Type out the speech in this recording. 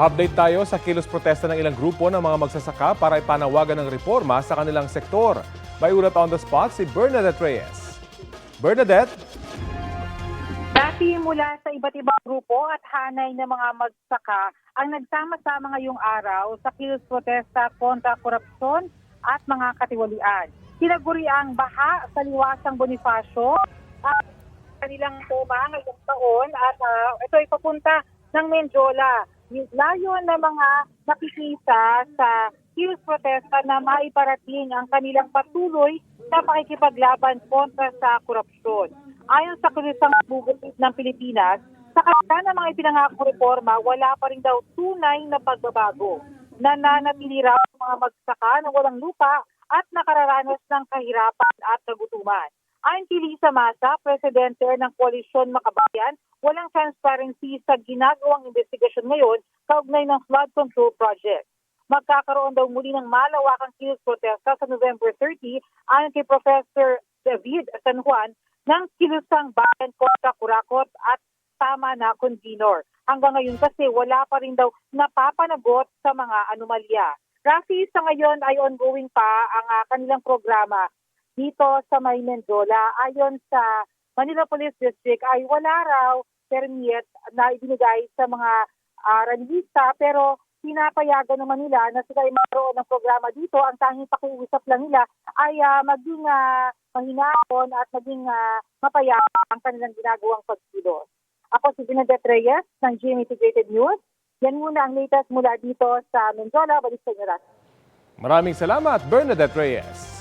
Update tayo sa kilos protesta ng ilang grupo ng mga magsasaka para ipanawagan ng reforma sa kanilang sektor. May ulat on the spot si Bernadette Reyes. Bernadette? Dati mula sa iba't ibang grupo at hanay ng mga magsaka ang nagsama-sama ngayong araw sa kilos protesta kontra korupsyon at mga katiwalian. Tinaguri ang baha sa liwasang Bonifacio at kanilang tema ngayong taon at ito ay papunta ng Menjola. Layon ng mga nakikita sa kilos protesta na maiparating ang kanilang patuloy na pakikipaglaban kontra sa korupsyon. Ayon sa Kilusang Bubutit ng Pilipinas, sa kabila ng mga ipinangakong reforma, wala pa rin daw tunay na pagbabago. Nananatili raw ang mga magsaka na walang lupa at nakararanas ng kahirapan at kagutuman. Ayon kay Lisa Masa, presidente ng Koalisyon Makabayan, walang transparency sa ginagawang investigasyon ngayon kaugnay ng flood control project. Magkakaroon daw muli ng malawakang kilos protesta sa November 30 ayon kay Professor David San Juan ng Kilusang Bayan kontra Kurakot at tama na convenor. Hanggang ngayon kasi wala pa rin daw napapanagot sa mga anomalya. Rafi, sa ngayon ay ongoing pa ang kanilang programa dito sa May Menjola. Ayon sa Manila Police District ay wala raw permit na ibinigay sa mga rallyista pero pinapayagan naman nila na sila ay magkaroon ng programa dito. Ang tanging pakiusap lang nila ay maging mahinahon at maging mapayapa ang kanilang ginagawang pagkilos. Ako si Bernadette Reyes ng GMA Integrated News. Yan muna ang latest mula dito sa Menjola. Balik sa inyo. Maraming salamat, Bernadette Reyes.